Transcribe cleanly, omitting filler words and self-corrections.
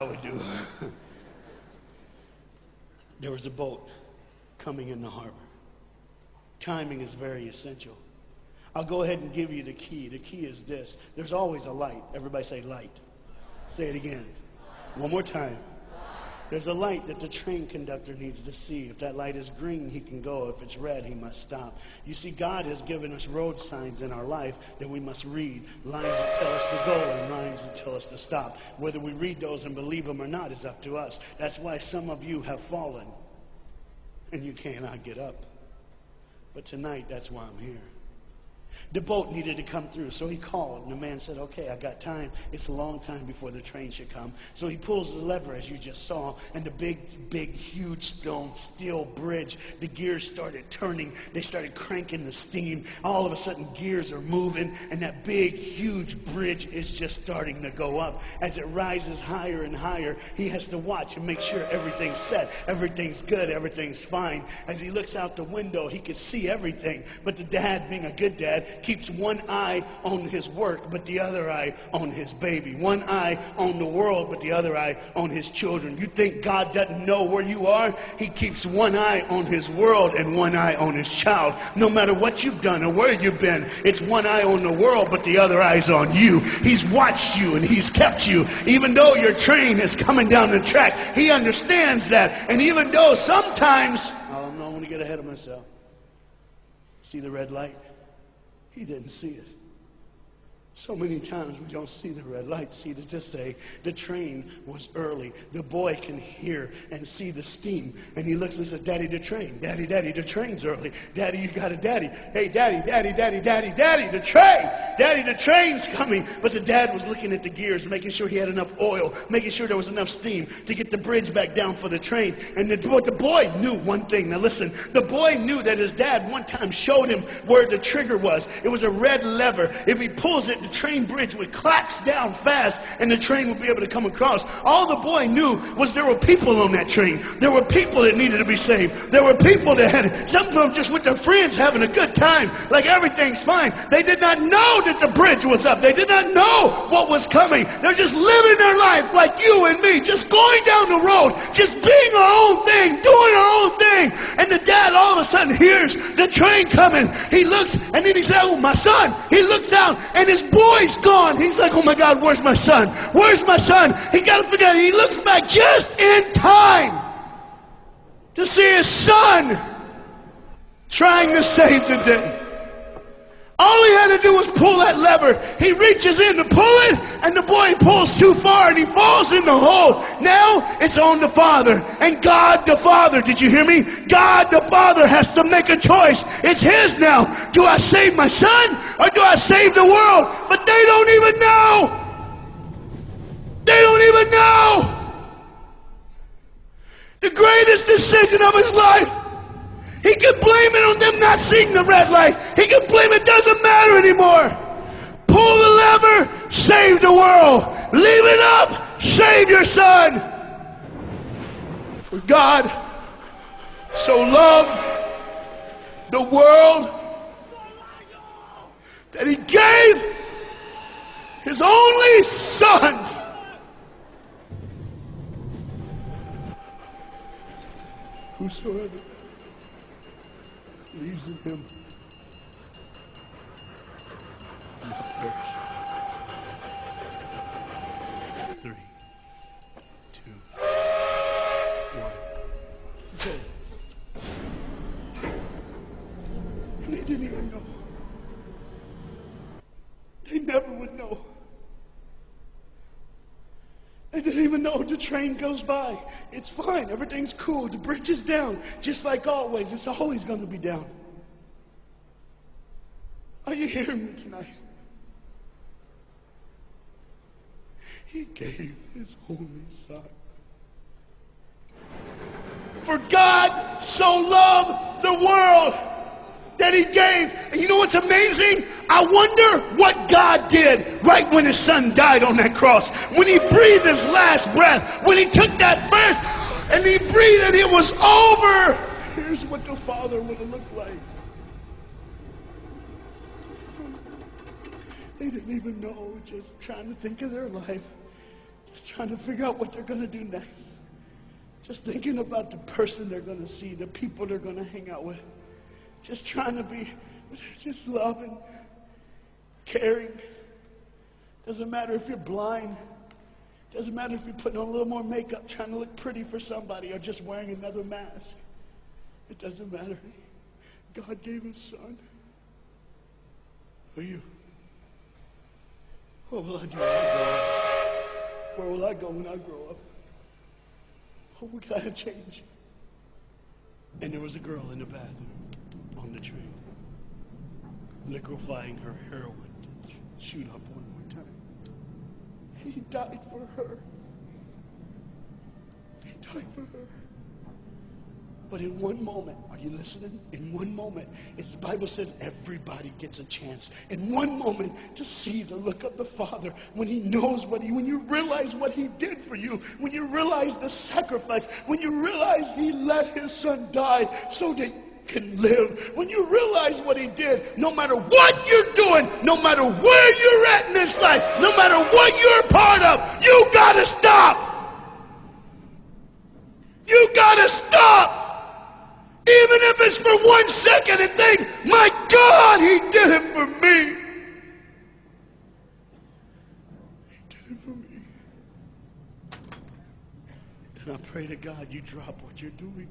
I would do. There was a boat coming in the harbor. Timing is very essential. I'll go ahead and give you the key. The key is this. There's always a light. Everybody say light. Say it again. One more time. There's a light that the train conductor needs to see. If that light is green, he can go. If it's red, he must stop. You see, God has given us road signs in our life that we must read. Lines that tell us to go and lines that tell us to stop. Whether we read those and believe them or not is up to us. That's why some of you have fallen and you cannot get up. But tonight, that's why I'm here. The boat needed to come through, so he called, and the man said, okay, I got time. It's a long time before the train should come. So he pulls the lever, as you just saw, and the big, huge steel bridge, the gears started turning. They started cranking the steam. All of a sudden, gears are moving, and that big, huge bridge is just starting to go up. As it rises higher and higher, he has to watch and make sure everything's set, everything's good, everything's fine. As he looks out the window, he could see everything, but the dad, being a good dad, keeps one eye on his work, but the other eye on his baby. One eye on the world, but the other eye on his children. You think God doesn't know where you are? He keeps one eye on his world and one eye on his child. No matter what you've done or where you've been, it's one eye on the world, but the other eye's on you. He's watched you and he's kept you. Even though your train is coming down the track, he understands that. And even though sometimes, I don't know, I want to get ahead of myself. See the red light? He didn't see it. So many times we don't see the red light. See, to just say the train was early. The boy can hear and see the steam. And he looks and says, Daddy, the train. Daddy, the train's early. Daddy, you got a daddy. Hey, Daddy, the train. Daddy, the train's coming. But the dad was looking at the gears, making sure he had enough oil, making sure there was enough steam to get the bridge back down for the train. And the boy knew one thing. Now listen, the boy knew that his dad one time showed him where the trigger was. It was a red lever. If he pulls it, the train bridge would collapse down fast and the train would be able to come across. All the boy knew was there were people on that train. There were people that needed to be saved. There were people that had, some of them just with their friends having a good time, like everything's fine. They did not know that the bridge was up. They did not know what was coming. They're just living their life like you and me, just going down the road, just being our own thing, doing our own thing. And the dad all of a sudden hears the train coming. He looks and then he says, oh, my son. He looks out and his boy's gone. He's like, oh my God, where's my son? Where's my son? He got to figure out. He looks back just in time to see his son trying to save the day. All he had to do was pull that lever. He reaches in to pull it, and the boy pulls too far, and he falls in the hole. Now it's on the father. And God the Father, did you hear me? God the Father has to make a choice. It's his now. Do I save my son, or do I save the world? But they don't even know. They don't even know. The greatest decision of his life. He could blame it on them not seeing the red light. He could blame it doesn't matter anymore. Pull the lever, save the world. Leave it up, save your son. For God so loved the world that he gave his only son. Whosoever believes in him will not perish. 3, 2, 1. Okay. And they didn't even know. They never would know. They didn't even know the train goes by. It's fine. Everything's cool. The bridge is down. Just like always. It's always going to be down. Are you hearing me tonight? He gave his only son. For God so loved the world that he gave. And you know what's amazing? I wonder what God did right when his son died on that cross. When he breathed his last breath. When he took that breath and he breathed and it was over. Here's what the Father would have looked like. They didn't even know, just trying to think of their life. Just trying to figure out what they're going to do next. Just thinking about the person they're going to see, the people they're going to hang out with. Just trying to be just loving, caring. Doesn't matter if you're blind. Doesn't matter if you're putting on a little more makeup, trying to look pretty for somebody, or just wearing another mask. It doesn't matter. God gave his son for you. What will I do when I grow up? Where will I go when I grow up? What kind of change? And there was a girl in the bathroom on the train, liquefying her heroin to shoot up one more time. He died for her. He died for her. But in one moment, are you listening? In one moment, as the Bible says, everybody gets a chance. In one moment, to see the look of the Father when he knows when you realize what he did for you, when you realize the sacrifice, when you realize he let his son die so that you can live, when you realize what he did, no matter what you're doing, no matter where you're at in this life, no matter what you're a part of, you gotta stop. You gotta stop. Even if it's for 1 second, and think, my God, he did it for me. He did it for me. And I pray to God you drop what you're doing.